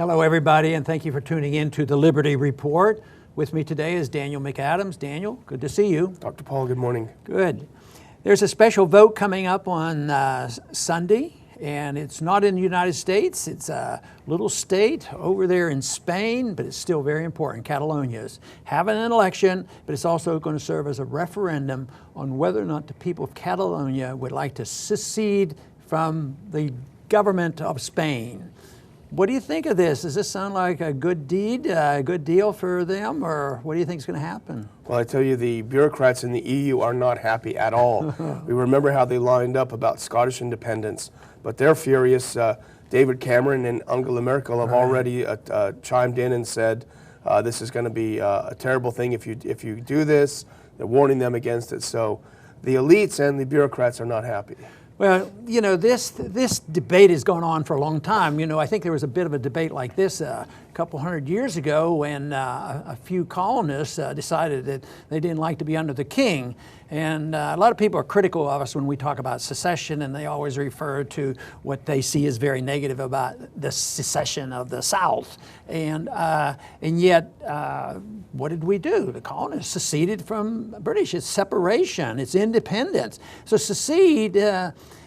Hello, everybody, and thank you for tuning in to the Liberty Report. With me today is Daniel McAdams. Daniel, good to see you. Dr. Paul, good morning. Good. There's a special vote coming up on Sunday, and it's not in the United States. It's a little state over there in Spain, but it's still very important. Catalonia is having an election, but it's also going to serve as a referendum on whether or not the people of Catalonia would like to secede from the government of Spain. What do you think of this? Does this sound like a good deed, a good deal for them, or what do you think is going to happen? Well, I tell you, the bureaucrats in the EU are not happy at all. We remember how they lined up about Scottish independence, but they're furious. David Cameron and Angela Merkel have already chimed in and said this is going to be a terrible thing if you do this. They're warning them against it. So the elites and the bureaucrats are not happy. Well, you know, this debate has gone on for a long time. You know, I think there was a bit of a debate like this a couple hundred years ago when a few colonists decided that they didn't like to be under the king. And a lot of people are critical of us when we talk about secession, and they always refer to what they see as very negative about the secession of the South. And yet, what did we do? The colonists seceded from British. It's separation. It's independence. So secede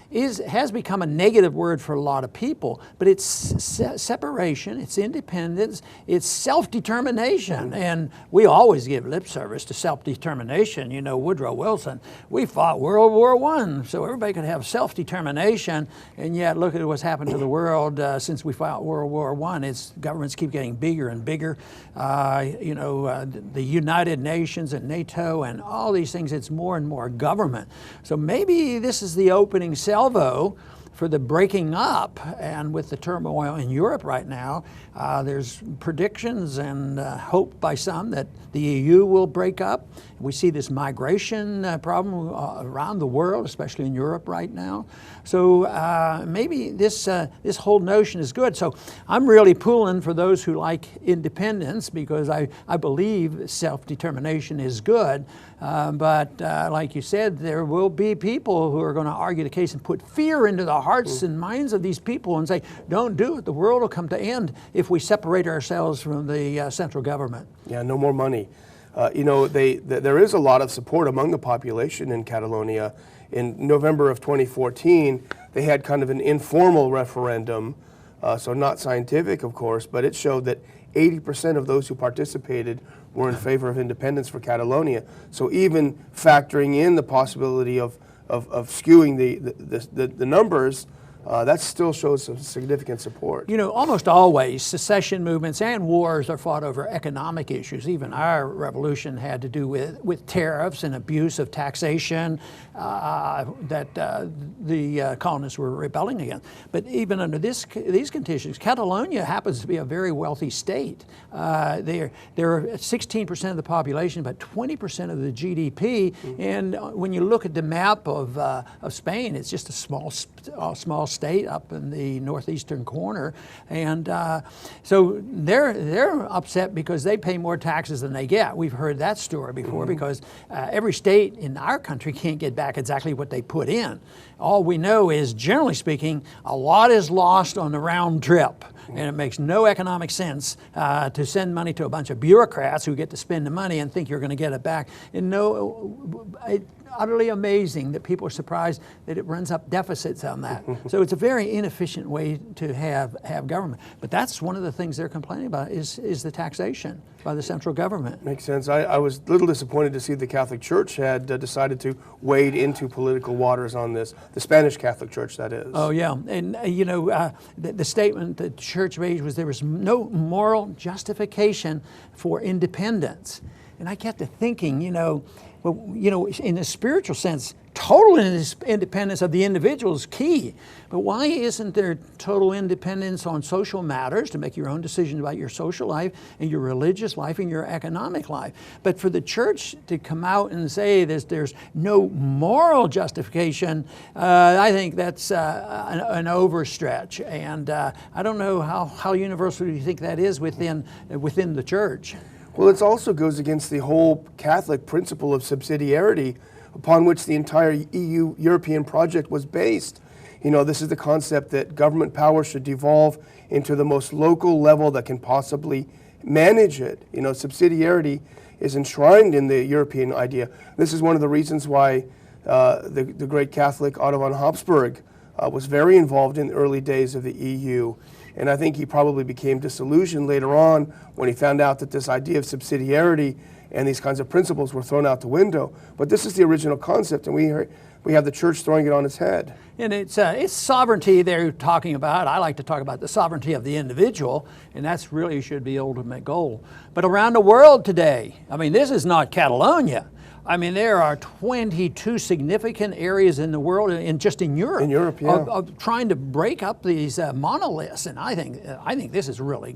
has become a negative word for a lot of people, but it's separation, it's independence, it's self-determination. And we always give lip service to self-determination. You know, Woodrow Wilson, we fought World War I, so everybody could have self-determination, and yet look at what's happened to the world since we fought World War I. Its governments keep getting bigger and bigger. The United Nations and NATO and all these things, it's more and more government. So maybe this is the opening salvo for the breaking up. And with the turmoil in Europe right now, there's predictions and hope by some that the EU will break up. We see this migration problem around the world, especially in Europe right now. So maybe this whole notion is good. So I'm really pulling for those who like independence, because I believe self-determination is good. But like you said, there will be people who are going to argue the case and put fear into the hearts and minds of these people and say, don't do it. The world will come to end if we separate ourselves from the central government. Yeah, no more money. There is a lot of support among the population in Catalonia. In November of 2014, they had kind of an informal referendum, so not scientific, of course, but it showed that 80% of those who participated were in favor of independence for Catalonia. So even factoring in the possibility of skewing the numbers, that still shows some significant support. You know, almost always secession movements and wars are fought over economic issues. Even our revolution had to do with tariffs and abuse of taxation that the colonists were rebelling against. But even under these conditions, Catalonia happens to be a very wealthy state. They're 16% of the population, but 20% of the GDP. And when you look at the map of Spain, it's just a small state up in the northeastern corner, and so they're upset because they pay more taxes than they get. We've heard that story before, because every state in our country can't get back exactly what they put in. All we know is, generally speaking, a lot is lost on the round trip. And it makes no economic sense to send money to a bunch of bureaucrats who get to spend the money and think you're going to get it back. And utterly amazing that people are surprised that it runs up deficits on that. So it's a very inefficient way to have government. But that's one of the things they're complaining about is the taxation by the central government. Makes sense. I was a little disappointed to see the Catholic Church had decided to wade into political waters on this. The Spanish Catholic Church, that is. Oh, yeah. And, the statement the Church made was there was no moral justification for independence. And I kept thinking, in a spiritual sense, total independence of the individual is key. But why isn't there total independence on social matters to make your own decisions about your social life and your religious life and your economic life? But for the church to come out and say there's no moral justification, I think that's an overstretch. And I don't know how universal you think that is within the church. Well, it also goes against the whole Catholic principle of subsidiarity upon which the entire European project was based. This is the concept that government power should devolve into the most local level that can possibly manage it. Subsidiarity is enshrined in the European idea. This is one of the reasons why the great Catholic Otto von Habsburg was very involved in the early days of the EU. And I think he probably became disillusioned later on when he found out that this idea of subsidiarity and these kinds of principles were thrown out the window. But this is the original concept, and we have the church throwing it on its head. And it's sovereignty they're talking about. I like to talk about the sovereignty of the individual, and that's really should be the ultimate goal. But around the world today, this is not Catalonia. There are 22 significant areas in the world, just in Europe, of trying to break up these monoliths, and I think this is really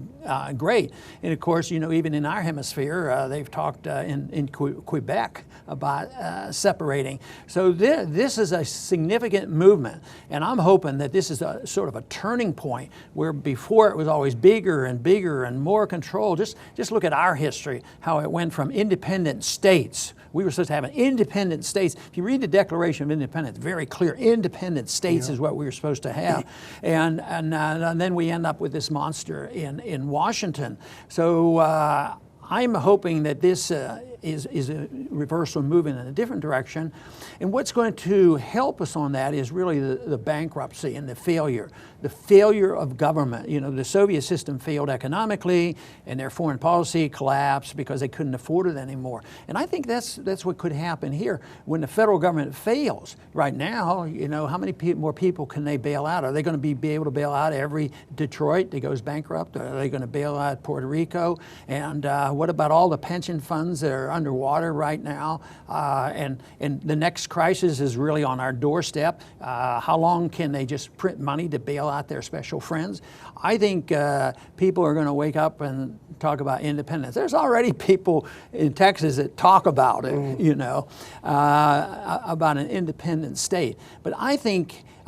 great. And of course, even in our hemisphere, they've talked in Quebec about separating. So this is a significant movement, and I'm hoping that this is a sort of a turning point where before it was always bigger and bigger and more control. Just look at our history, how it went from independent states. We were supposed to have an independent states. If you read the Declaration of Independence, very clear, independent states is what we were supposed to have. And then we end up with this monster in Washington. So I'm hoping that this is a reversal moving in a different direction. And what's going to help us on that is really the bankruptcy and the failure of government. The Soviet system failed economically, and their foreign policy collapsed because they couldn't afford it anymore. And I think that's what could happen here when the federal government fails. Right now, how many more people can they bail out? Are they going to be able to bail out every Detroit that goes bankrupt? Are they going to bail out Puerto Rico? And what about all the pension funds that are underwater right now? And the next crisis is really on our doorstep. How long can they just print money to bail out their special friends? I think people are going to wake up and talk about independence. There's already people in Texas that talk about it, about an independent state. But I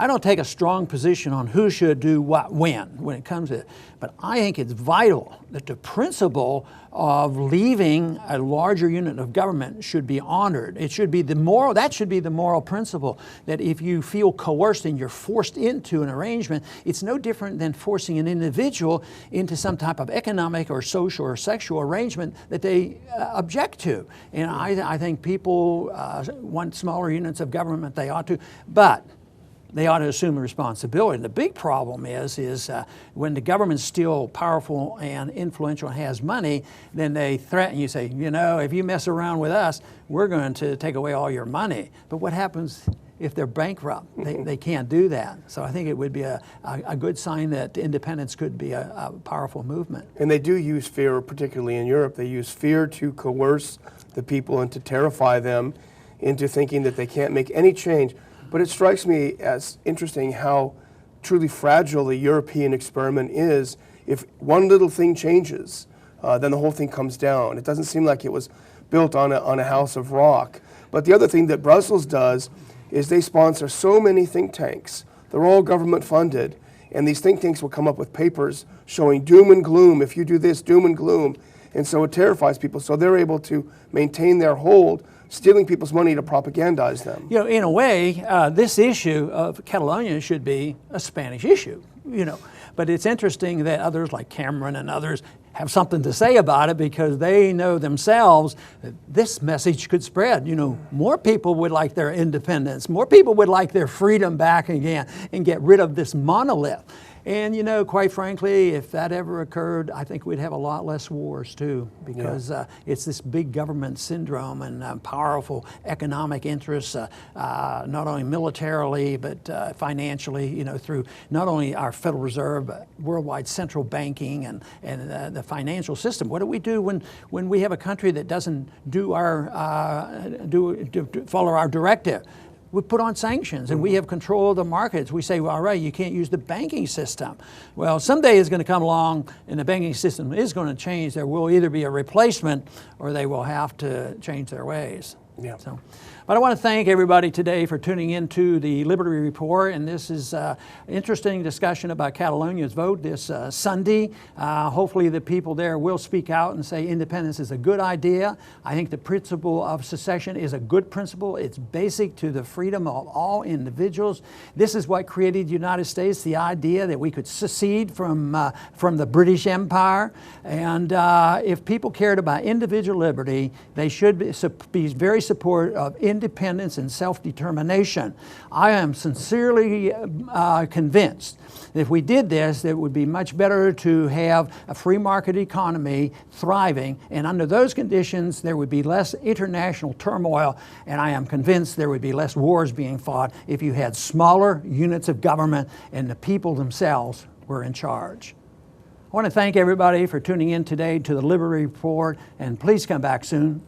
don't take a strong position on who should do what when it comes to it. But I think it's vital that the principle of leaving a larger unit of government should be honored. It should be the moral principle that if you feel coerced and you're forced into an arrangement, it's no different than forcing an individual into some type of economic or social or sexual arrangement that they object to. And I think people want smaller units of government, they ought to, but they ought to assume the responsibility. And the big problem is when the government's still powerful and influential and has money, then they threaten you, say, if you mess around with us, we're going to take away all your money. But what happens if they're bankrupt? They can't do that. So I think it would be a good sign that independence could be a powerful movement. And they do use fear, particularly in Europe. They use fear to coerce the people and to terrify them into thinking that they can't make any change. But it strikes me as interesting how truly fragile the European experiment is. If one little thing changes, then the whole thing comes down. It doesn't seem like it was built on a house of rock. But the other thing that Brussels does is they sponsor so many think tanks. They're all government funded. And these think tanks will come up with papers showing doom and gloom. If you do this, doom and gloom. And so it terrifies people. So they're able to maintain their hold, stealing people's money to propagandize them. In a way, this issue of Catalonia should be a Spanish issue, But it's interesting that others like Cameron and others have something to say about it because they know themselves that this message could spread. More people would like their independence. More people would like their freedom back again and get rid of this monolith. And, quite frankly, if that ever occurred, I think we'd have a lot less wars, too, because it's this big government syndrome and powerful economic interests, not only militarily, but financially, through not only our Federal Reserve, but worldwide central banking and the financial system. What do we do when we have a country that doesn't do follow our directive? We put on sanctions and we have control of the markets. We say, well, all right, you can't use the banking system. Well, someday is going to come along and the banking system is going to change. There will either be a replacement or they will have to change their ways. Yeah. So, but I want to thank everybody today for tuning into the Liberty Report, and this is an interesting discussion about Catalonia's vote this Sunday. Hopefully the people there will speak out and say independence is a good idea. I think the principle of secession is a good principle. It's basic to the freedom of all individuals. This is what created the United States, the idea that we could secede from the British Empire. And if people cared about individual liberty, they should be very supportive of independence and self-determination. I am sincerely convinced that if we did this, it would be much better to have a free market economy thriving, and under those conditions there would be less international turmoil, and I am convinced there would be less wars being fought if you had smaller units of government and the people themselves were in charge. I want to thank everybody for tuning in today to the Liberty Report, and please come back soon.